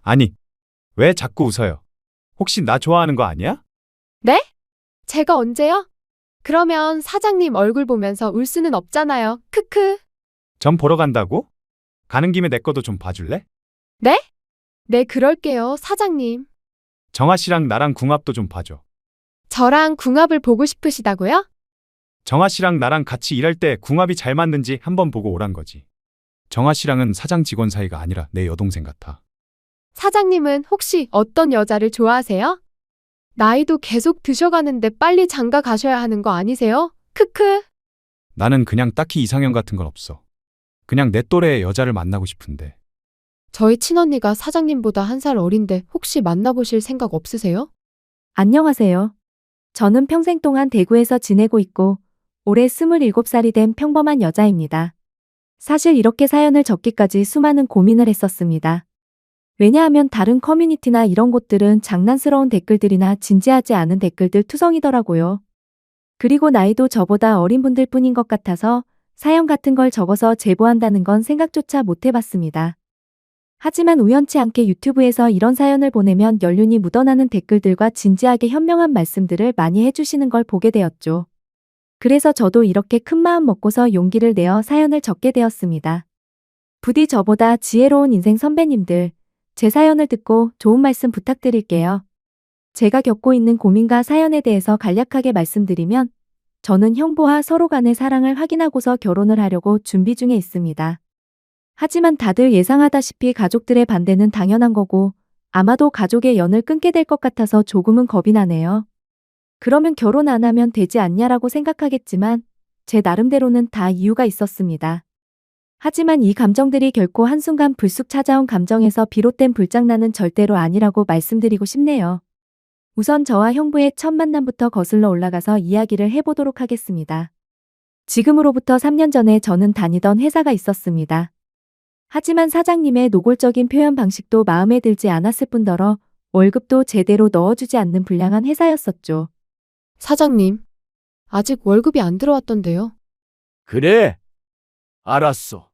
아니, 왜 자꾸 웃어요? 혹시 나 좋아하는 거 아니야? 네? 제가 언제요? 그러면 사장님 얼굴 보면서 울 수는 없잖아요. 크크. 점 보러 간다고? 가는 김에 내 것도 좀 봐줄래? 네? 네, 그럴게요, 사장님. 정아 씨랑 나랑 궁합도 좀 봐줘. 저랑 궁합을 보고 싶으시다고요? 정아 씨랑 나랑 같이 일할 때 궁합이 잘 맞는지 한번 보고 오란 거지. 정아 씨랑은 사장 직원 사이가 아니라 내 여동생 같아. 사장님은 혹시 어떤 여자를 좋아하세요? 나이도 계속 드셔가는데 빨리 장가 가셔야 하는 거 아니세요? 크크. 나는 그냥 딱히 이상형 같은 건 없어. 그냥 내 또래의 여자를 만나고 싶은데. 저희 친언니가 사장님보다 한 살 어린데 혹시 만나보실 생각 없으세요? 안녕하세요. 저는 평생 동안 대구에서 지내고 있고 올해 27살이 된 평범한 여자입니다. 사실 이렇게 사연을 적기까지 수많은 고민을 했었습니다. 왜냐하면 다른 커뮤니티나 이런 곳들은 장난스러운 댓글들이나 진지하지 않은 댓글들 투성이더라고요. 그리고 나이도 저보다 어린 분들 뿐인 것 같아서 사연 같은 걸 적어서 제보한다는 건 생각조차 못 해봤습니다. 하지만 우연치 않게 유튜브에서 이런 사연을 보내면 연륜이 묻어나는 댓글들과 진지하게 현명한 말씀들을 많이 해주시는 걸 보게 되었죠. 그래서 저도 이렇게 큰 마음 먹고서 용기를 내어 사연을 적게 되었습니다. 부디 저보다 지혜로운 인생 선배님들, 제 사연을 듣고 좋은 말씀 부탁드릴게요. 제가 겪고 있는 고민과 사연에 대해서 간략하게 말씀드리면, 저는 형부와 서로 간의 사랑을 확인하고서 결혼을 하려고 준비 중에 있습니다. 하지만 다들 예상하다시피 가족들의 반대는 당연한 거고 아마도 가족의 연을 끊게 될 것 같아서 조금은 겁이 나네요. 그러면 결혼 안 하면 되지 않냐라고 생각하겠지만 제 나름대로는 다 이유가 있었습니다. 하지만 이 감정들이 결코 한순간 불쑥 찾아온 감정에서 비롯된 불장난은 절대로 아니라고 말씀드리고 싶네요. 우선 저와 형부의 첫 만남부터 거슬러 올라가서 이야기를 해보도록 하겠습니다. 지금으로부터 3년 전에 저는 다니던 회사가 있었습니다. 하지만 사장님의 노골적인 표현 방식도 마음에 들지 않았을 뿐더러 월급도 제대로 넣어주지 않는 불량한 회사였었죠. 사장님, 아직 월급이 안 들어왔던데요. 그래, 알았어.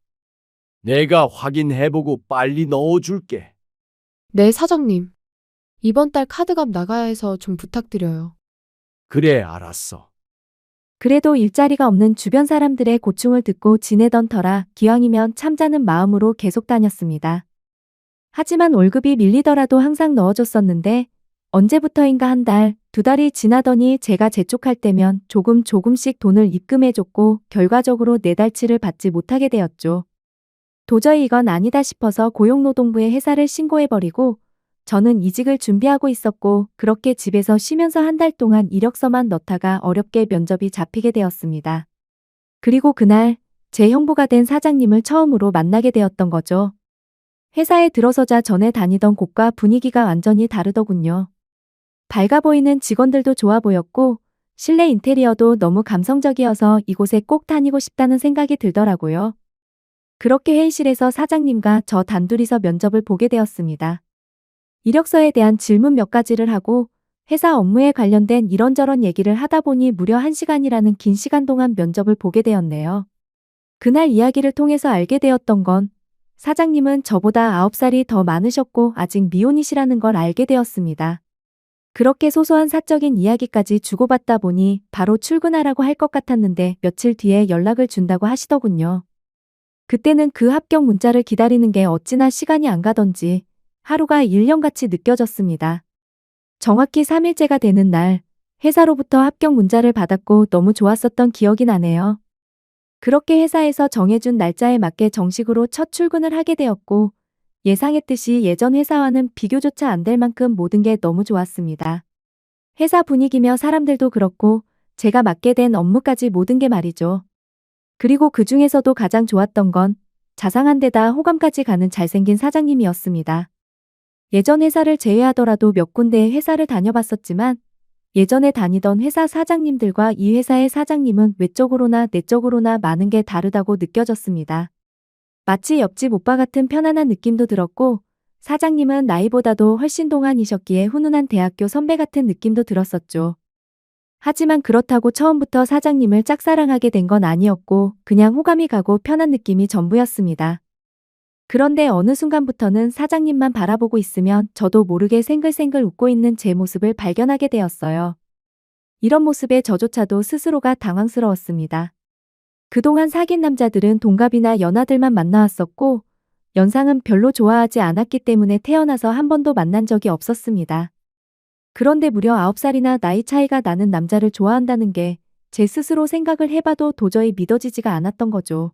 내가 확인해보고 빨리 넣어줄게. 네, 사장님. 이번 달 카드값 나가야 해서 좀 부탁드려요. 그래, 알았어. 그래도 일자리가 없는 주변 사람들의 고충을 듣고 지내던 터라 기왕이면 참자는 마음으로 계속 다녔습니다. 하지만 월급이 밀리더라도 항상 넣어줬었는데 언제부터인가 한 달, 두 달이 지나더니 제가 재촉할 때면 조금씩 돈을 입금해줬고 결과적으로 네 달치를 받지 못하게 되었죠. 도저히 이건 아니다 싶어서 고용노동부에 회사를 신고해버리고 저는 이직을 준비하고 있었고 그렇게 집에서 쉬면서 한 달 동안 이력서만 넣다가 어렵게 면접이 잡히게 되었습니다. 그리고 그날 제 형부가 된 사장님을 처음으로 만나게 되었던 거죠. 회사에 들어서자 전에 다니던 곳과 분위기가 완전히 다르더군요. 밝아 보이는 직원들도 좋아 보였고 실내 인테리어도 너무 감성적이어서 이곳에 꼭 다니고 싶다는 생각이 들더라고요. 그렇게 회의실에서 사장님과 저 단둘이서 면접을 보게 되었습니다. 이력서에 대한 질문 몇 가지를 하고 회사 업무에 관련된 이런저런 얘기를 하다 보니 무려 1시간이라는 긴 시간 동안 면접을 보게 되었네요. 그날 이야기를 통해서 알게 되었던 건 사장님은 저보다 9살이 더 많으셨고 아직 미혼이시라는 걸 알게 되었습니다. 그렇게 소소한 사적인 이야기까지 주고받다 보니 바로 출근하라고 할 것 같았는데 며칠 뒤에 연락을 준다고 하시더군요. 그때는 그 합격 문자를 기다리는 게 어찌나 시간이 안 가던지 하루가 1년같이 느껴졌습니다. 정확히 3일째가 되는 날 회사로부터 합격 문자를 받았고 너무 좋았었던 기억이 나네요. 그렇게 회사에서 정해준 날짜에 맞게 정식으로 첫 출근을 하게 되었고 예상했듯이 예전 회사와는 비교조차 안 될 만큼 모든 게 너무 좋았습니다. 회사 분위기며 사람들도 그렇고 제가 맡게 된 업무까지 모든 게 말이죠. 그리고 그 중에서도 가장 좋았던 건 자상한 데다 호감까지 가는 잘생긴 사장님이었습니다. 예전 회사를 제외하더라도 몇 군데의 회사를 다녀봤었지만 예전에 다니던 회사 사장님들과 이 회사의 사장님은 외적으로나 내적으로나 많은 게 다르다고 느껴졌습니다. 마치 옆집 오빠 같은 편안한 느낌도 들었고 사장님은 나이보다도 훨씬 동안이셨기에 훈훈한 대학교 선배 같은 느낌도 들었었죠. 하지만 그렇다고 처음부터 사장님을 짝사랑하게 된 건 아니었고 그냥 호감이 가고 편한 느낌이 전부였습니다. 그런데 어느 순간부터는 사장님만 바라보고 있으면 저도 모르게 생글생글 웃고 있는 제 모습을 발견하게 되었어요. 이런 모습에 저조차도 스스로가 당황스러웠습니다. 그동안 사귄 남자들은 동갑이나 연하들만 만나왔었고, 연상은 별로 좋아하지 않았기 때문에 태어나서 한 번도 만난 적이 없었습니다. 그런데 무려 9살이나 나이 차이가 나는 남자를 좋아한다는 게 제 스스로 생각을 해봐도 도저히 믿어지지가 않았던 거죠.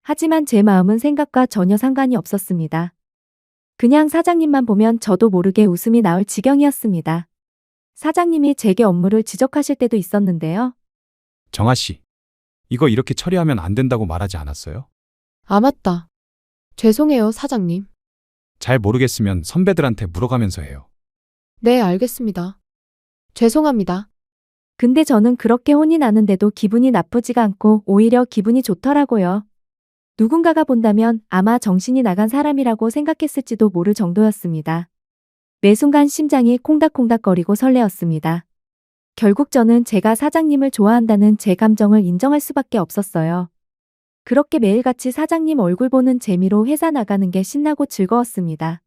하지만 제 마음은 생각과 전혀 상관이 없었습니다. 그냥 사장님만 보면 저도 모르게 웃음이 나올 지경이었습니다. 사장님이 제게 업무를 지적하실 때도 있었는데요. 정아 씨, 이거 이렇게 처리하면 안 된다고 말하지 않았어요? 아, 맞다. 죄송해요, 사장님. 잘 모르겠으면 선배들한테 물어가면서 해요. 네, 알겠습니다. 죄송합니다. 근데 저는 그렇게 혼이 나는데도 기분이 나쁘지가 않고 오히려 기분이 좋더라고요. 누군가가 본다면 아마 정신이 나간 사람이라고 생각했을지도 모를 정도였습니다. 매 순간 심장이 콩닥콩닥거리고 설레었습니다. 결국 저는 제가 사장님을 좋아한다는 제 감정을 인정할 수밖에 없었어요. 그렇게 매일같이 사장님 얼굴 보는 재미로 회사 나가는 게 신나고 즐거웠습니다.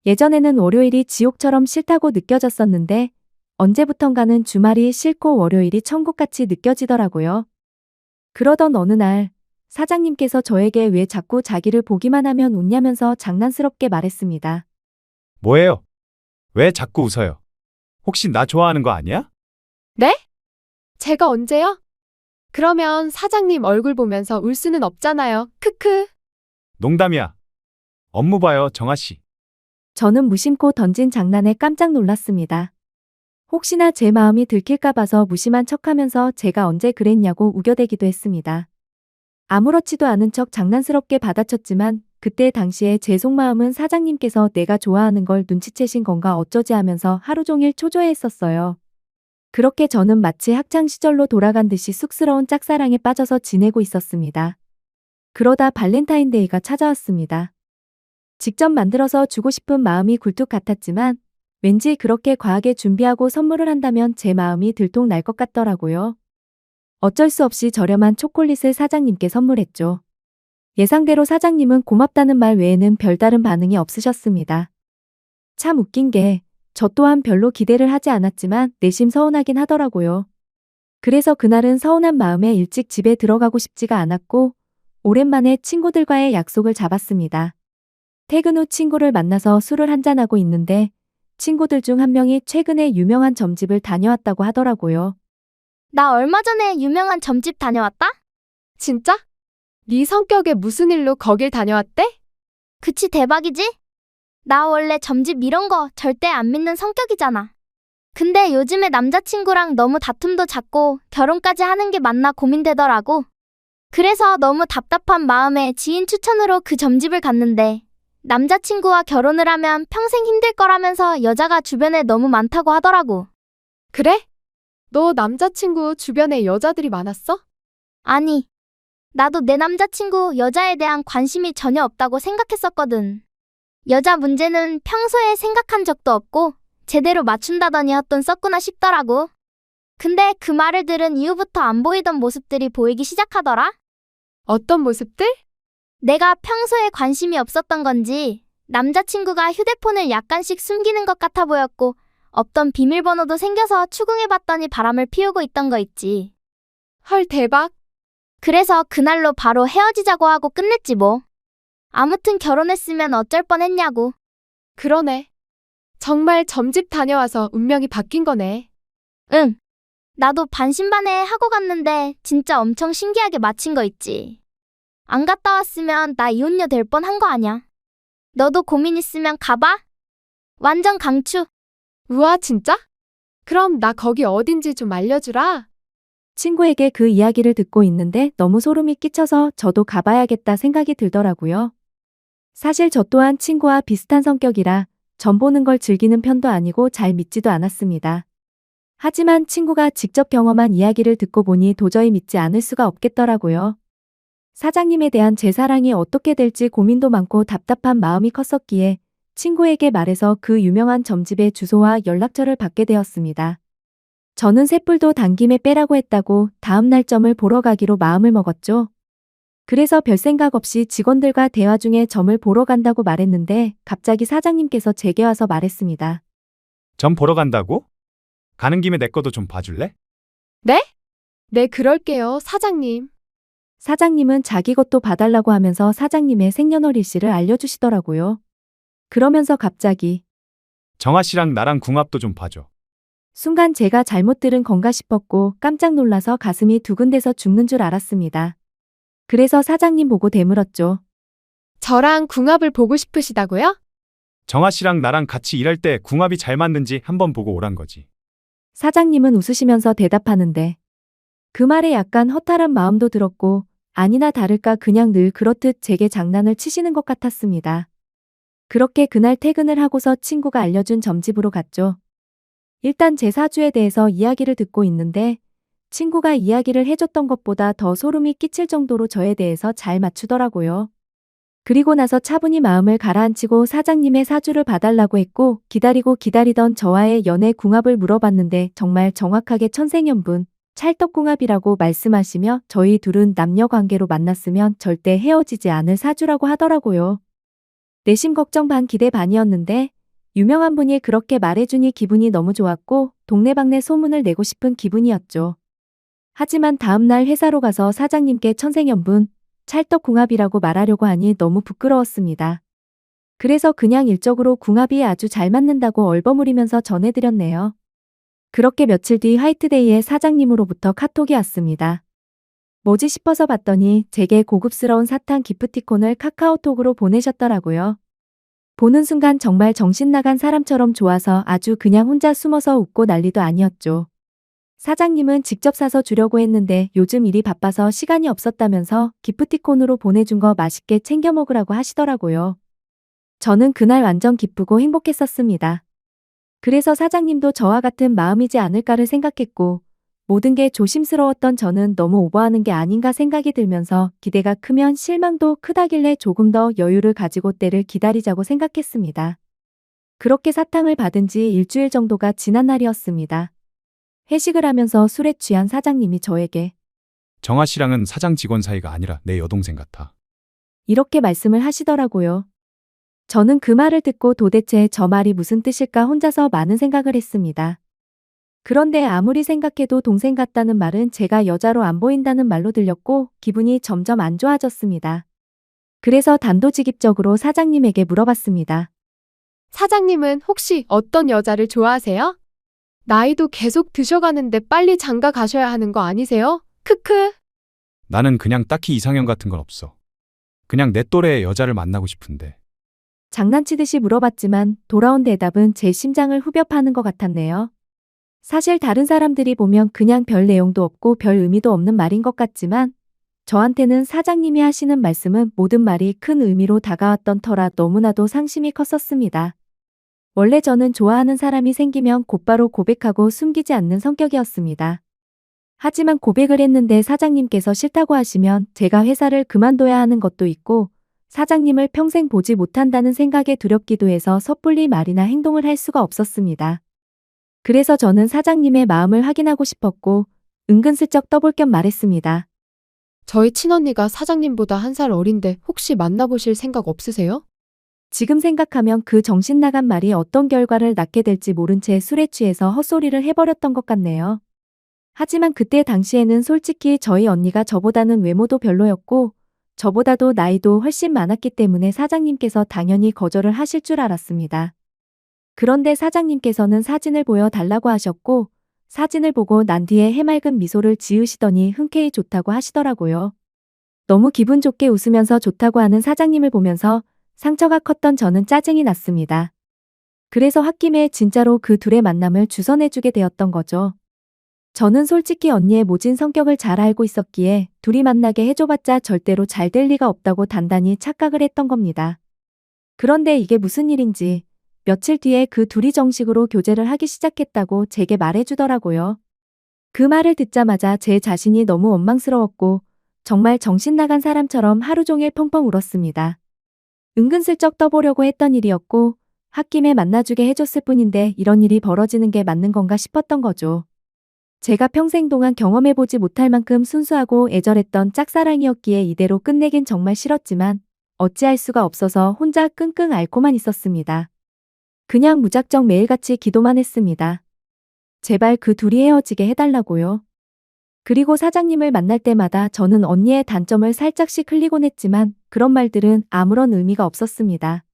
예전에는 월요일이 지옥처럼 싫다고 느껴졌었는데 언제부턴가는 주말이 싫고 월요일이 천국같이 느껴지더라고요. 그러던 어느 날 사장님께서 저에게 왜 자꾸 자기를 보기만 하면 웃냐면서 장난스럽게 말했습니다. 뭐예요? 왜 자꾸 웃어요? 혹시 나 좋아하는 거 아니야? 네? 제가 언제요? 그러면 사장님 얼굴 보면서 울 수는 없잖아요. 크크. 농담이야. 업무 봐요, 정아 씨. 저는 무심코 던진 장난에 깜짝 놀랐습니다. 혹시나 제 마음이 들킬까 봐서 무심한 척하면서 제가 언제 그랬냐고 우겨대기도 했습니다. 아무렇지도 않은 척 장난스럽게 받아쳤지만 그때 당시에 제 속마음은 사장님께서 내가 좋아하는 걸 눈치채신 건가 어쩌지 하면서 하루 종일 초조해했었어요. 그렇게 저는 마치 학창시절로 돌아간 듯이 쑥스러운 짝사랑에 빠져서 지내고 있었습니다. 그러다 발렌타인데이가 찾아왔습니다. 직접 만들어서 주고 싶은 마음이 굴뚝 같았지만 왠지 그렇게 과하게 준비하고 선물을 한다면 제 마음이 들통날 것 같더라고요. 어쩔 수 없이 저렴한 초콜릿을 사장님께 선물했죠. 예상대로 사장님은 고맙다는 말 외에는 별다른 반응이 없으셨습니다. 참 웃긴 게 저 또한 별로 기대를 하지 않았지만 내심 서운하긴 하더라고요. 그래서 그날은 서운한 마음에 일찍 집에 들어가고 싶지가 않았고 오랜만에 친구들과의 약속을 잡았습니다. 퇴근 후 친구를 만나서 술을 한잔하고 있는데 친구들 중 한 명이 최근에 유명한 점집을 다녀왔다고 하더라고요. 나 얼마 전에 유명한 점집 다녀왔다? 진짜? 네 성격에 무슨 일로 거길 다녀왔대? 그치, 대박이지? 나 원래 점집 이런 거 절대 안 믿는 성격이잖아. 근데 요즘에 남자친구랑 너무 다툼도 잦고 결혼까지 하는 게 맞나 고민되더라고. 그래서 너무 답답한 마음에 지인 추천으로 그 점집을 갔는데 남자친구와 결혼을 하면 평생 힘들 거라면서 여자가 주변에 너무 많다고 하더라고. 그래? 너 남자친구 주변에 여자들이 많았어? 아니, 나도 내 남자친구 여자에 대한 관심이 전혀 없다고 생각했었거든. 여자 문제는 평소에 생각한 적도 없고 제대로 맞춘다더니 헛돈 썼구나 싶더라고. 근데 그 말을 들은 이후부터 안 보이던 모습들이 보이기 시작하더라. 어떤 모습들? 내가 평소에 관심이 없었던 건지 남자친구가 휴대폰을 약간씩 숨기는 것 같아 보였고 없던 비밀번호도 생겨서 추궁해봤더니 바람을 피우고 있던 거 있지. 헐, 대박. 그래서 그날로 바로 헤어지자고 하고 끝냈지 뭐. 아무튼 결혼했으면 어쩔 뻔했냐고. 그러네. 정말 점집 다녀와서 운명이 바뀐 거네. 응. 나도 반신반의 하고 갔는데 진짜 엄청 신기하게 마친 거 있지. 안 갔다 왔으면 나 이혼녀 될 뻔한 거 아냐. 너도 고민 있으면 가봐. 완전 강추. 우와, 진짜? 그럼 나 거기 어딘지 좀 알려주라. 친구에게 그 이야기를 듣고 있는데 너무 소름이 끼쳐서 저도 가봐야겠다 생각이 들더라고요. 사실 저 또한 친구와 비슷한 성격이라 전 보는 걸 즐기는 편도 아니고 잘 믿지도 않았습니다. 하지만 친구가 직접 경험한 이야기를 듣고 보니 도저히 믿지 않을 수가 없겠더라고요. 사장님에 대한 제 사랑이 어떻게 될지 고민도 많고 답답한 마음이 컸었기에 친구에게 말해서 그 유명한 점집의 주소와 연락처를 받게 되었습니다. 저는 셋불도 당김에 빼라고 했다고 다음 날점을 보러 가기로 마음을 먹었죠. 그래서 별 생각 없이 직원들과 대화 중에 점을 보러 간다고 말했는데 갑자기 사장님께서 제게 와서 말했습니다. 점 보러 간다고? 가는 김에 내 것도 좀 봐줄래? 네, 그럴게요, 사장님. 사장님은 자기 것도 봐달라고 하면서 사장님의 생년월일씨를 알려주시더라고요. 그러면서 갑자기 정아 씨랑 나랑 궁합도 좀 봐줘. 순간 제가 잘못 들은 건가 싶었고 깜짝 놀라서 가슴이 두근대서 죽는 줄 알았습니다. 그래서 사장님 보고 되물었죠. 저랑 궁합을 보고 싶으시다고요? 정아 씨랑 나랑 같이 일할 때 궁합이 잘 맞는지 한번 보고 오란 거지. 사장님은 웃으시면서 대답하는데 그 말에 약간 허탈한 마음도 들었고 아니나 다를까 그냥 늘 그렇듯 제게 장난을 치시는 것 같았습니다. 그렇게 그날 퇴근을 하고서 친구가 알려준 점집으로 갔죠. 일단 제 사주에 대해서 이야기를 듣고 있는데 친구가 이야기를 해줬던 것보다 더 소름이 끼칠 정도로 저에 대해서 잘 맞추더라고요. 그리고 나서 차분히 마음을 가라앉히고 사장님의 사주를 봐달라고 했고 기다리고 기다리던 저와의 연애 궁합을 물어봤는데 정말 정확하게 천생연분, 찰떡궁합이라고 말씀하시며 저희 둘은 남녀 관계로 만났으면 절대 헤어지지 않을 사주라고 하더라고요. 내심 걱정 반 기대 반이었는데 유명한 분이 그렇게 말해주니 기분이 너무 좋았고 동네방네 소문을 내고 싶은 기분이었죠. 하지만 다음날 회사로 가서 사장님께 천생연분, 찰떡궁합이라고 말하려고 하니 너무 부끄러웠습니다. 그래서 그냥 일적으로 궁합이 아주 잘 맞는다고 얼버무리면서 전해드렸네요. 그렇게 며칠 뒤 화이트데이에 사장님으로부터 카톡이 왔습니다. 뭐지 싶어서 봤더니 제게 고급스러운 사탕 기프티콘을 카카오톡으로 보내셨더라고요. 보는 순간 정말 정신 나간 사람처럼 좋아서 아주 그냥 혼자 숨어서 웃고 난리도 아니었죠. 사장님은 직접 사서 주려고 했는데 요즘 일이 바빠서 시간이 없었다면서 기프티콘으로 보내준 거 맛있게 챙겨 먹으라고 하시더라고요. 저는 그날 완전 기쁘고 행복했었습니다. 그래서 사장님도 저와 같은 마음이지 않을까를 생각했고 모든 게 조심스러웠던 저는 너무 오버하는 게 아닌가 생각이 들면서 기대가 크면 실망도 크다길래 조금 더 여유를 가지고 때를 기다리자고 생각했습니다. 그렇게 사탕을 받은 지 일주일 정도가 지난 날이었습니다. 회식을 하면서 술에 취한 사장님이 저에게 정아 씨랑은 사장 직원 사이가 아니라 내 여동생 같아. 이렇게 말씀을 하시더라고요. 저는 그 말을 듣고 도대체 저 말이 무슨 뜻일까 혼자서 많은 생각을 했습니다. 그런데 아무리 생각해도 동생 같다는 말은 제가 여자로 안 보인다는 말로 들렸고 기분이 점점 안 좋아졌습니다. 그래서 단도직입적으로 사장님에게 물어봤습니다. 사장님은 혹시 어떤 여자를 좋아하세요? 나이도 계속 드셔가는데 빨리 장가 가셔야 하는 거 아니세요? 크크. 나는 그냥 딱히 이상형 같은 건 없어. 그냥 내 또래의 여자를 만나고 싶은데. 장난치듯이 물어봤지만 돌아온 대답은 제 심장을 후벼 파는 것 같았네요. 사실 다른 사람들이 보면 그냥 별 내용도 없고 별 의미도 없는 말인 것 같지만 저한테는 사장님이 하시는 말씀은 모든 말이 큰 의미로 다가왔던 터라 너무나도 상심이 컸었습니다. 원래 저는 좋아하는 사람이 생기면 곧바로 고백하고 숨기지 않는 성격이었습니다. 하지만 고백을 했는데 사장님께서 싫다고 하시면 제가 회사를 그만둬야 하는 것도 있고 사장님을 평생 보지 못한다는 생각에 두렵기도 해서 섣불리 말이나 행동을 할 수가 없었습니다. 그래서 저는 사장님의 마음을 확인하고 싶었고 은근슬쩍 떠볼 겸 말했습니다. 저희 친언니가 사장님보다 1살 어린데 혹시 만나보실 생각 없으세요? 지금 생각하면 그 정신 나간 말이 어떤 결과를 낳게 될지 모른 채 술에 취해서 헛소리를 해버렸던 것 같네요. 하지만 그때 당시에는 솔직히 저희 언니가 저보다는 외모도 별로였고 저보다도 나이도 훨씬 많았기 때문에 사장님께서 당연히 거절을 하실 줄 알았습니다. 그런데 사장님께서는 사진을 보여달라고 하셨고 사진을 보고 난 뒤에 해맑은 미소를 지으시더니 흔쾌히 좋다고 하시더라고요. 너무 기분 좋게 웃으면서 좋다고 하는 사장님을 보면서 상처가 컸던 저는 짜증이 났습니다. 그래서 홧김에 진짜로 그 둘의 만남을 주선해주게 되었던 거죠. 저는 솔직히 언니의 모진 성격을 잘 알고 있었기에 둘이 만나게 해줘봤자 절대로 잘 될 리가 없다고 단단히 착각을 했던 겁니다. 그런데 이게 무슨 일인지 며칠 뒤에 그 둘이 정식으로 교제를 하기 시작했다고 제게 말해주더라고요. 그 말을 듣자마자 제 자신이 너무 원망스러웠고 정말 정신 나간 사람처럼 하루 종일 펑펑 울었습니다. 은근슬쩍 떠보려고 했던 일이었고 홧김에 만나주게 해줬을 뿐인데 이런 일이 벌어지는 게 맞는 건가 싶었던 거죠. 제가 평생 동안 경험해보지 못할 만큼 순수하고 애절했던 짝사랑이었기에 이대로 끝내긴 정말 싫었지만 어찌할 수가 없어서 혼자 끙끙 앓고만 있었습니다. 그냥 무작정 매일같이 기도만 했습니다. 제발 그 둘이 헤어지게 해달라고요. 그리고 사장님을 만날 때마다 저는 언니의 단점을 살짝씩 흘리곤 했지만 그런 말들은 아무런 의미가 없었습니다.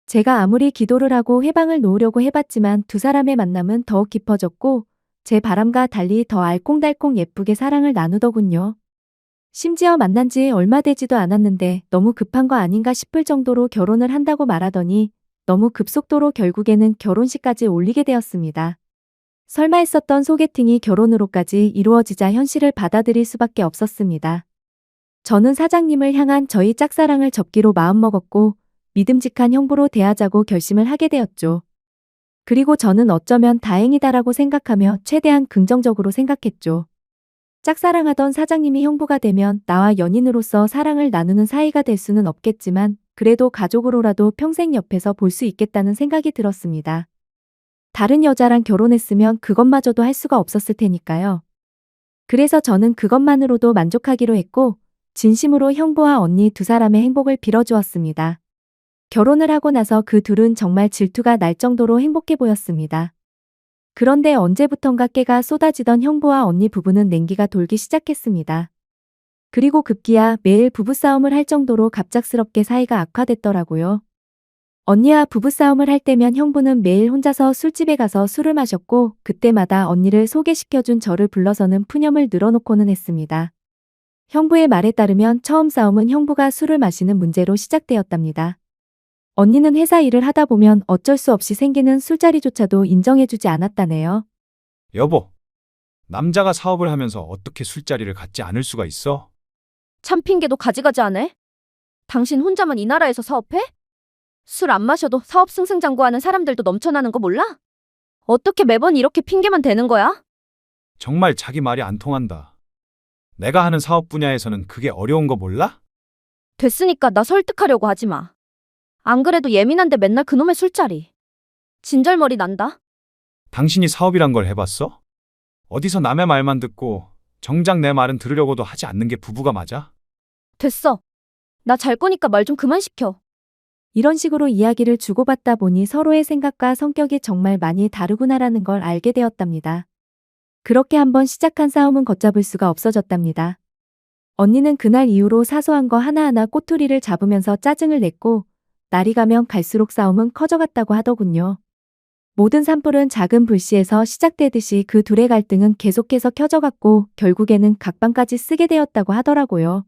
제가 아무리 기도를 하고 해방을 놓으려고 해봤지만 두 사람의 만남은 더욱 깊어졌고 제 바람과 달리 더 알콩달콩 예쁘게 사랑을 나누더군요. 심지어 만난 지 얼마 되지도 않았는데 너무 급한 거 아닌가 싶을 정도로 결혼을 한다고 말하더니 너무 급속도로 결국에는 결혼식까지 올리게 되었습니다. 설마 했었던 소개팅이 결혼으로까지 이루어지자 현실을 받아들일 수밖에 없었습니다. 저는 사장님을 향한 저희 짝사랑을 접기로 마음먹었고 믿음직한 형부로 대하자고 결심을 하게 되었죠. 그리고 저는 어쩌면 다행이다라고 생각하며 최대한 긍정적으로 생각했죠. 짝사랑하던 사장님이 형부가 되면 나와 연인으로서 사랑을 나누는 사이가 될 수는 없겠지만 그래도 가족으로라도 평생 옆에서 볼 수 있겠다는 생각이 들었습니다. 다른 여자랑 결혼했으면 그것마저도 할 수가 없었을 테니까요. 그래서 저는 그것만으로도 만족하기로 했고 진심으로 형부와 언니 두 사람의 행복을 빌어주었습니다. 결혼을 하고 나서 그 둘은 정말 질투가 날 정도로 행복해 보였습니다. 그런데 언제부턴가 깨가 쏟아지던 형부와 언니 부부는 냉기가 돌기 시작했습니다. 그리고 급기야 매일 부부싸움을 할 정도로 갑작스럽게 사이가 악화됐더라고요. 언니와 부부싸움을 할 때면 형부는 매일 혼자서 술집에 가서 술을 마셨고 그때마다 언니를 소개시켜준 저를 불러서는 푸념을 늘어놓고는 했습니다. 형부의 말에 따르면 처음 싸움은 형부가 술을 마시는 문제로 시작되었답니다. 언니는 회사 일을 하다 보면 어쩔 수 없이 생기는 술자리조차도 인정해주지 않았다네요. 여보, 남자가 사업을 하면서 어떻게 술자리를 갖지 않을 수가 있어? 참 핑계도 가지가지 하네. 당신 혼자만 이 나라에서 사업해? 술 안 마셔도 사업 승승장구하는 사람들도 넘쳐나는 거 몰라? 어떻게 매번 이렇게 핑계만 대는 거야? 정말 자기 말이 안 통한다. 내가 하는 사업 분야에서는 그게 어려운 거 몰라? 됐으니까 나 설득하려고 하지 마. 안 그래도 예민한데 맨날 그놈의 술자리. 진절머리 난다. 당신이 사업이란 걸 해봤어? 어디서 남의 말만 듣고 정작 내 말은 들으려고도 하지 않는 게 부부가 맞아? 됐어. 나 잘 거니까 말 좀 그만 시켜. 이런 식으로 이야기를 주고받다 보니 서로의 생각과 성격이 정말 많이 다르구나라는 걸 알게 되었답니다. 그렇게 한번 시작한 싸움은 걷잡을 수가 없어졌답니다. 언니는 그날 이후로 사소한 거 하나하나 꼬투리를 잡으면서 짜증을 냈고 날이 가면 갈수록 싸움은 커져갔다고 하더군요. 모든 산불은 작은 불씨에서 시작되듯이 그 둘의 갈등은 계속해서 켜져갔고 결국에는 각방까지 쓰게 되었다고 하더라고요.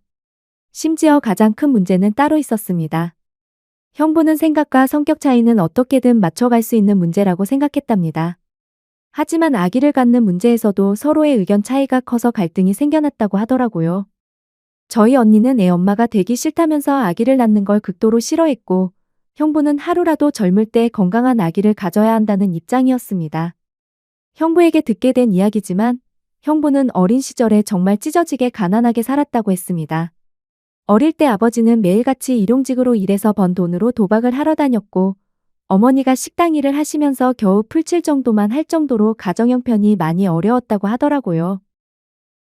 심지어 가장 큰 문제는 따로 있었습니다. 형부는 생각과 성격 차이는 어떻게든 맞춰갈 수 있는 문제라고 생각했답니다. 하지만 아기를 갖는 문제에서도 서로의 의견 차이가 커서 갈등이 생겨났다고 하더라고요. 저희 언니는 애 엄마가 되기 싫다면서 아기를 낳는 걸 극도로 싫어했고 형부는 하루라도 젊을 때 건강한 아기를 가져야 한다는 입장이었습니다. 형부에게 듣게 된 이야기지만 형부는 어린 시절에 정말 찢어지게 가난하게 살았다고 했습니다. 어릴 때 아버지는 매일같이 일용직으로 일해서 번 돈으로 도박을 하러 다녔고 어머니가 식당 일을 하시면서 겨우 풀칠 정도만 할 정도로 가정 형편이 많이 어려웠다고 하더라고요.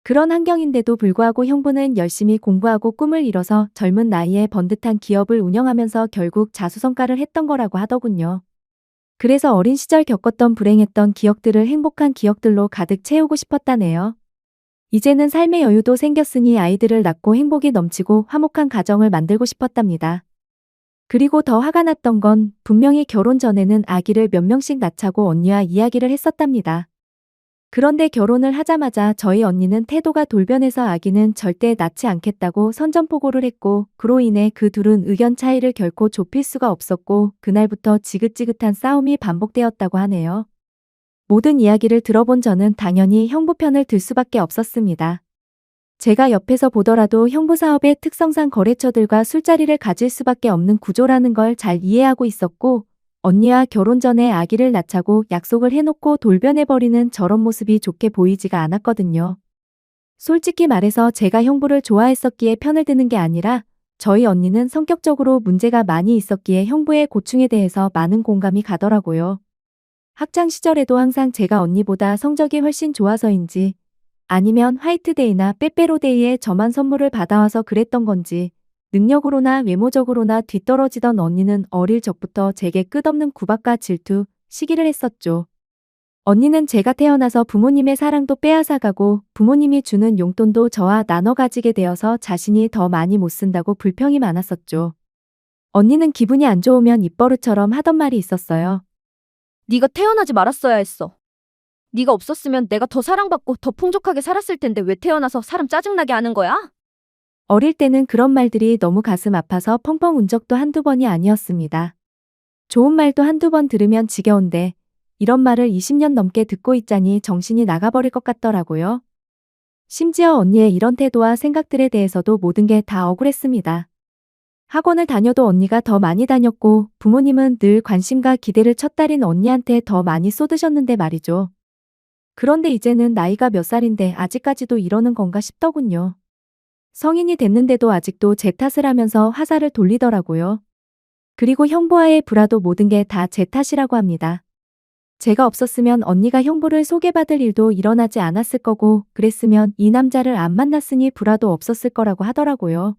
그런 환경인데도 불구하고 형부는 열심히 공부하고 꿈을 이뤄서 젊은 나이에 번듯한 기업을 운영하면서 결국 자수성가를 했던 거라고 하더군요. 그래서 어린 시절 겪었던 불행했던 기억들을 행복한 기억들로 가득 채우고 싶었다네요. 이제는 삶의 여유도 생겼으니 아이들을 낳고 행복이 넘치고 화목한 가정을 만들고 싶었답니다. 그리고 더 화가 났던 건 분명히 결혼 전에는 아기를 몇 명씩 낳자고 언니와 이야기를 했었답니다. 그런데 결혼을 하자마자 저희 언니는 태도가 돌변해서 아기는 절대 낳지 않겠다고 선전포고를 했고 그로 인해 그 둘은 의견 차이를 결코 좁힐 수가 없었고 그날부터 지긋지긋한 싸움이 반복되었다고 하네요. 모든 이야기를 들어본 저는 당연히 형부 편을 들 수밖에 없었습니다. 제가 옆에서 보더라도 형부 사업의 특성상 거래처들과 술자리를 가질 수밖에 없는 구조라는 걸 잘 이해하고 있었고 언니와 결혼 전에 아기를 낳자고 약속을 해놓고 돌변해버리는 저런 모습이 좋게 보이지가 않았거든요. 솔직히 말해서 제가 형부를 좋아했었기에 편을 드는 게 아니라 저희 언니는 성격적으로 문제가 많이 있었기에 형부의 고충에 대해서 많은 공감이 가더라고요. 학창 시절에도 항상 제가 언니보다 성적이 훨씬 좋아서인지 아니면 화이트데이나 빼빼로데이에 저만 선물을 받아와서 그랬던 건지 능력으로나 외모적으로나 뒤떨어지던 언니는 어릴 적부터 제게 끝없는 구박과 질투, 시기를 했었죠. 언니는 제가 태어나서 부모님의 사랑도 빼앗아가고 부모님이 주는 용돈도 저와 나눠 가지게 되어서 자신이 더 많이 못 쓴다고 불평이 많았었죠. 언니는 기분이 안 좋으면 입버릇처럼 하던 말이 있었어요. 네가 태어나지 말았어야 했어. 네가 없었으면 내가 더 사랑받고 더 풍족하게 살았을 텐데 왜 태어나서 사람 짜증나게 하는 거야? 어릴 때는 그런 말들이 너무 가슴 아파서 펑펑 운 적도 한두 번이 아니었습니다. 좋은 말도 한두 번 들으면 지겨운데 이런 말을 20년 넘게 듣고 있자니 정신이 나가버릴 것 같더라고요. 심지어 언니의 이런 태도와 생각들에 대해서도 모든 게 다 억울했습니다. 학원을 다녀도 언니가 더 많이 다녔고 부모님은 늘 관심과 기대를 첫 딸인 언니한테 더 많이 쏟으셨는데 말이죠. 그런데 이제는 나이가 몇 살인데 아직까지도 이러는 건가 싶더군요. 성인이 됐는데도 아직도 제 탓을 하면서 화살을 돌리더라고요. 그리고 형부와의 불화도 모든 게 다 제 탓이라고 합니다. 제가 없었으면 언니가 형부를 소개받을 일도 일어나지 않았을 거고 그랬으면 이 남자를 안 만났으니 불화도 없었을 거라고 하더라고요.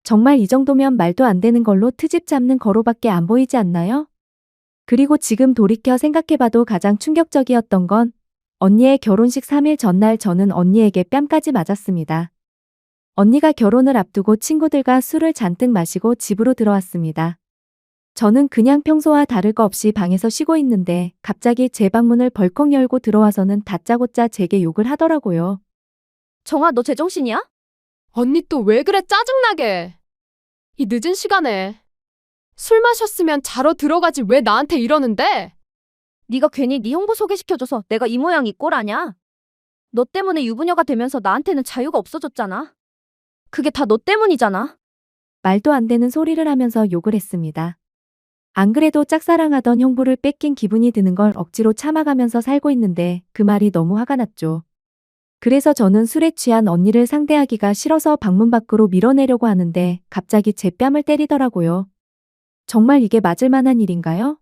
정말 이 정도면 말도 안 되는 걸로 트집 잡는 거로밖에 안 보이지 않나요? 그리고 지금 돌이켜 생각해봐도 가장 충격적이었던 건 언니의 결혼식 3일 전날 저는 언니에게 뺨까지 맞았습니다. 언니가 결혼을 앞두고 친구들과 술을 잔뜩 마시고 집으로 들어왔습니다. 저는 그냥 평소와 다를 거 없이 방에서 쉬고 있는데 갑자기 제 방문을 벌컥 열고 들어와서는 다짜고짜 제게 욕을 하더라고요. 정아, 너 제정신이야? 언니 또 왜 그래 짜증나게. 이 늦은 시간에. 술 마셨으면 자러 들어가지 왜 나한테 이러는데? 네가 괜히 네 형부 소개시켜줘서 내가 이 모양 이 꼴 아냐? 너 때문에 유부녀가 되면서 나한테는 자유가 없어졌잖아. 그게 다 너 때문이잖아. 말도 안 되는 소리를 하면서 욕을 했습니다. 안 그래도 짝사랑하던 형부를 뺏긴 기분이 드는 걸 억지로 참아가면서 살고 있는데 그 말이 너무 화가 났죠. 그래서 저는 술에 취한 언니를 상대하기가 싫어서 방문 밖으로 밀어내려고 하는데 갑자기 제 뺨을 때리더라고요. 정말 이게 맞을 만한 일인가요?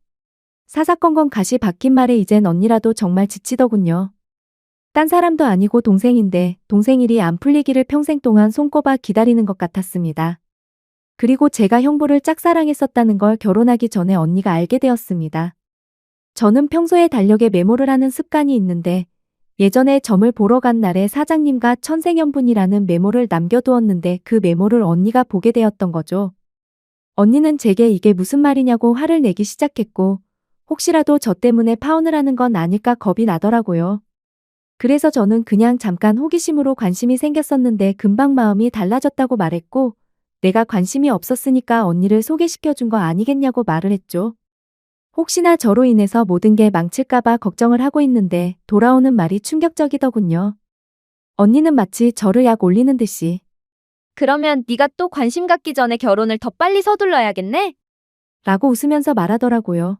사사건건 가시 박힌 말에 이젠 언니라도 정말 지치더군요. 딴 사람도 아니고 동생인데 동생 일이 안 풀리기를 평생 동안 손꼽아 기다리는 것 같았습니다. 그리고 제가 형부를 짝사랑했었다는 걸 결혼하기 전에 언니가 알게 되었습니다. 저는 평소에 달력에 메모를 하는 습관이 있는데 예전에 점을 보러 간 날에 사장님과 천생연분이라는 메모를 남겨두었는데 그 메모를 언니가 보게 되었던 거죠. 언니는 제게 이게 무슨 말이냐고 화를 내기 시작했고 혹시라도 저 때문에 파혼을 하는 건 아닐까 겁이 나더라고요. 그래서 저는 그냥 잠깐 호기심으로 관심이 생겼었는데 금방 마음이 달라졌다고 말했고 내가 관심이 없었으니까 언니를 소개시켜준 거 아니겠냐고 말을 했죠. 혹시나 저로 인해서 모든 게 망칠까봐 걱정을 하고 있는데 돌아오는 말이 충격적이더군요. 언니는 마치 저를 약 올리는 듯이 그러면 네가 또 관심 갖기 전에 결혼을 더 빨리 서둘러야겠네? 라고 웃으면서 말하더라고요.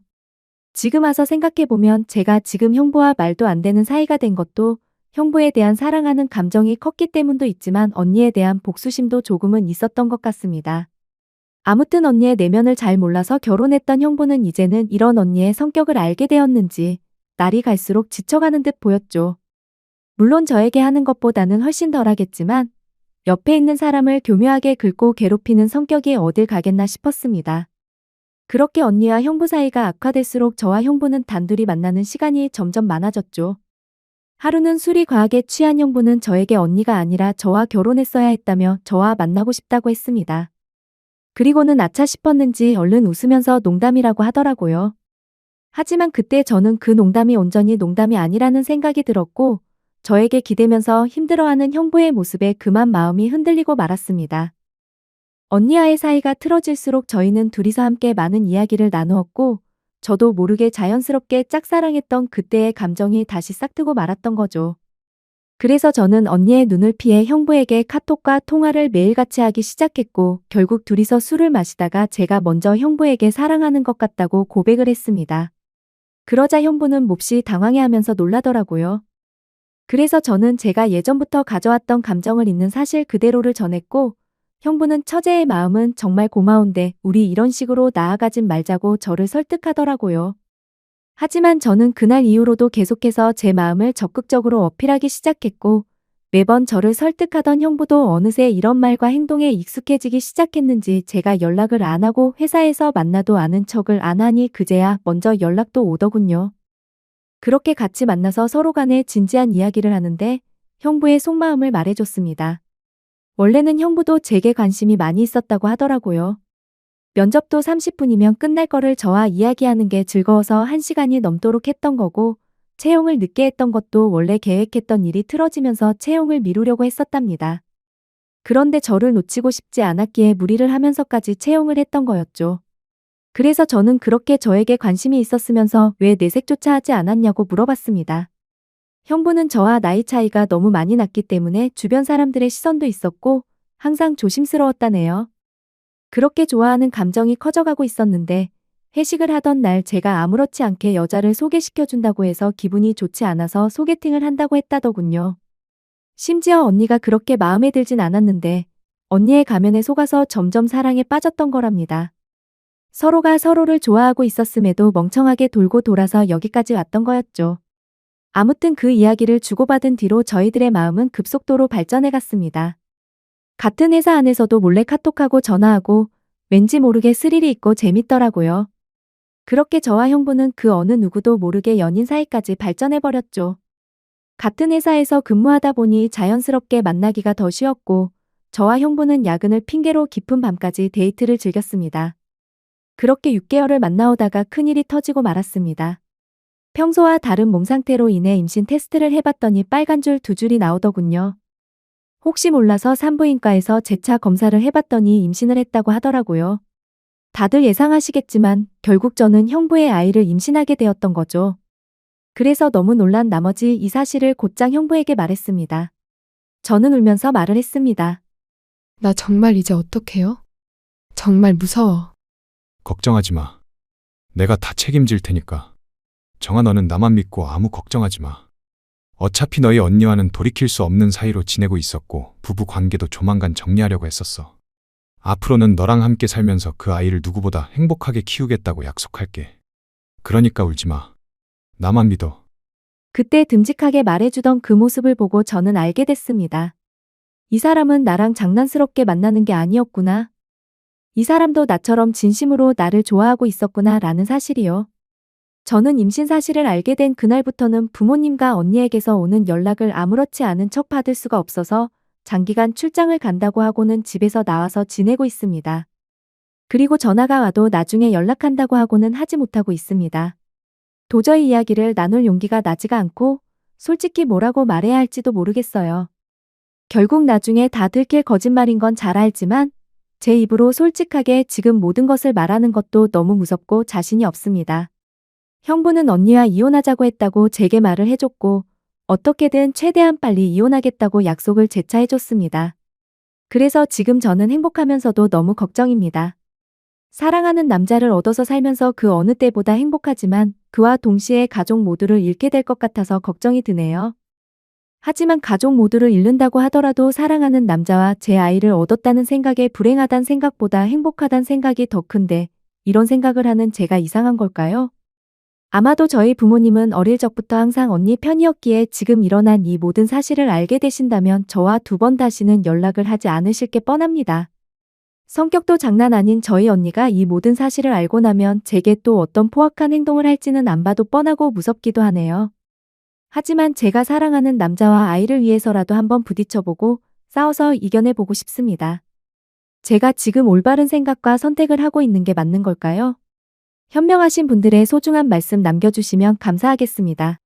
지금 와서 생각해보면 제가 지금 형부와 말도 안 되는 사이가 된 것도 형부에 대한 사랑하는 감정이 컸기 때문도 있지만 언니에 대한 복수심도 조금은 있었던 것 같습니다. 아무튼 언니의 내면을 잘 몰라서 결혼했던 형부는 이제는 이런 언니의 성격을 알게 되었는지 날이 갈수록 지쳐가는 듯 보였죠. 물론 저에게 하는 것보다는 훨씬 덜하겠지만 옆에 있는 사람을 교묘하게 긁고 괴롭히는 성격이 어딜 가겠나 싶었습니다. 그렇게 언니와 형부 사이가 악화될수록 저와 형부는 단둘이 만나는 시간이 점점 많아졌죠. 하루는 술이 과하게 취한 형부는 저에게 언니가 아니라 저와 결혼했어야 했다며 저와 만나고 싶다고 했습니다. 그리고는 아차 싶었는지 얼른 웃으면서 농담이라고 하더라고요. 하지만 그때 저는 그 농담이 온전히 농담이 아니라는 생각이 들었고 저에게 기대면서 힘들어하는 형부의 모습에 그만 마음이 흔들리고 말았습니다. 언니와의 사이가 틀어질수록 저희는 둘이서 함께 많은 이야기를 나누었고 저도 모르게 자연스럽게 짝사랑했던 그때의 감정이 다시 싹트고 말았던 거죠. 그래서 저는 언니의 눈을 피해 형부에게 카톡과 통화를 매일같이 하기 시작했고 결국 둘이서 술을 마시다가 제가 먼저 형부에게 사랑하는 것 같다고 고백을 했습니다. 그러자 형부는 몹시 당황해하면서 놀라더라고요. 그래서 저는 제가 예전부터 가져왔던 감정을 있는 사실 그대로를 전했고 형부는 처제의 마음은 정말 고마운데 우리 이런 식으로 나아가진 말자고 저를 설득하더라고요. 하지만 저는 그날 이후로도 계속해서 제 마음을 적극적으로 어필하기 시작했고 매번 저를 설득하던 형부도 어느새 이런 말과 행동에 익숙해지기 시작했는지 제가 연락을 안 하고 회사에서 만나도 아는 척을 안 하니 그제야 먼저 연락도 오더군요. 그렇게 같이 만나서 서로 간에 진지한 이야기를 하는데 형부의 속마음을 말해줬습니다. 원래는 형부도 제게 관심이 많이 있었다고 하더라고요. 면접도 30분이면 끝날 거를 저와 이야기하는 게 즐거워서 1시간이 넘도록 했던 거고 채용을 늦게 했던 것도 원래 계획했던 일이 틀어지면서 채용을 미루려고 했었답니다. 그런데 저를 놓치고 싶지 않았기에 무리를 하면서까지 채용을 했던 거였죠. 그래서 저는 그렇게 저에게 관심이 있었으면서 왜 내색조차 하지 않았냐고 물어봤습니다. 형부는 저와 나이 차이가 너무 많이 났기 때문에 주변 사람들의 시선도 있었고 항상 조심스러웠다네요. 그렇게 좋아하는 감정이 커져가고 있었는데 회식을 하던 날 제가 아무렇지 않게 여자를 소개시켜준다고 해서 기분이 좋지 않아서 소개팅을 한다고 했다더군요. 심지어 언니가 그렇게 마음에 들진 않았는데 언니의 가면에 속아서 점점 사랑에 빠졌던 거랍니다. 서로가 서로를 좋아하고 있었음에도 멍청하게 돌고 돌아서 여기까지 왔던 거였죠. 아무튼 그 이야기를 주고받은 뒤로 저희들의 마음은 급속도로 발전해 갔습니다. 같은 회사 안에서도 몰래 카톡하고 전화하고 왠지 모르게 스릴이 있고 재밌더라고요. 그렇게 저와 형부는 그 어느 누구도 모르게 연인 사이까지 발전해버렸죠. 같은 회사에서 근무하다 보니 자연스럽게 만나기가 더 쉬웠고 저와 형부는 야근을 핑계로 깊은 밤까지 데이트를 즐겼습니다. 그렇게 6개월을 만나오다가 큰일이 터지고 말았습니다. 평소와 다른 몸 상태로 인해 임신 테스트를 해봤더니 빨간 줄 2줄이 나오더군요. 혹시 몰라서 산부인과에서 재차 검사를 해봤더니 임신을 했다고 하더라고요. 다들 예상하시겠지만 결국 저는 형부의 아이를 임신하게 되었던 거죠. 그래서 너무 놀란 나머지 이 사실을 곧장 형부에게 말했습니다. 저는 울면서 말을 했습니다. 나 정말 이제 어떡해요? 정말 무서워. 걱정하지 마. 내가 다 책임질 테니까. 정아 너는 나만 믿고 아무 걱정하지 마. 어차피 너희 언니와는 돌이킬 수 없는 사이로 지내고 있었고 부부 관계도 조만간 정리하려고 했었어. 앞으로는 너랑 함께 살면서 그 아이를 누구보다 행복하게 키우겠다고 약속할게. 그러니까 울지 마. 나만 믿어. 그때 듬직하게 말해주던 그 모습을 보고 저는 알게 됐습니다. 이 사람은 나랑 장난스럽게 만나는 게 아니었구나. 이 사람도 나처럼 진심으로 나를 좋아하고 있었구나 라는 사실이요. 저는 임신 사실을 알게 된 그날부터는 부모님과 언니에게서 오는 연락을 아무렇지 않은 척 받을 수가 없어서 장기간 출장을 간다고 하고는 집에서 나와서 지내고 있습니다. 그리고 전화가 와도 나중에 연락한다고 하고는 하지 못하고 있습니다. 도저히 이야기를 나눌 용기가 나지가 않고 솔직히 뭐라고 말해야 할지도 모르겠어요. 결국 나중에 다 들킬 거짓말인 건 잘 알지만 제 입으로 솔직하게 지금 모든 것을 말하는 것도 너무 무섭고 자신이 없습니다. 형부는 언니와 이혼하자고 했다고 제게 말을 해줬고 어떻게든 최대한 빨리 이혼하겠다고 약속을 재차 해줬습니다. 그래서 지금 저는 행복하면서도 너무 걱정입니다. 사랑하는 남자를 얻어서 살면서 그 어느 때보다 행복하지만 그와 동시에 가족 모두를 잃게 될 것 같아서 걱정이 드네요. 하지만 가족 모두를 잃는다고 하더라도 사랑하는 남자와 제 아이를 얻었다는 생각에 불행하단 생각보다 행복하단 생각이 더 큰데 이런 생각을 하는 제가 이상한 걸까요? 아마도 저희 부모님은 어릴 적부터 항상 언니 편이었기에 지금 일어난 이 모든 사실을 알게 되신다면 저와 2번 다시는 연락을 하지 않으실 게 뻔합니다. 성격도 장난 아닌 저희 언니가 이 모든 사실을 알고 나면 제게 또 어떤 포악한 행동을 할지는 안 봐도 뻔하고 무섭기도 하네요. 하지만 제가 사랑하는 남자와 아이를 위해서라도 한번 부딪혀보고 싸워서 이겨내보고 싶습니다. 제가 지금 올바른 생각과 선택을 하고 있는 게 맞는 걸까요? 현명하신 분들의 소중한 말씀 남겨주시면 감사하겠습니다.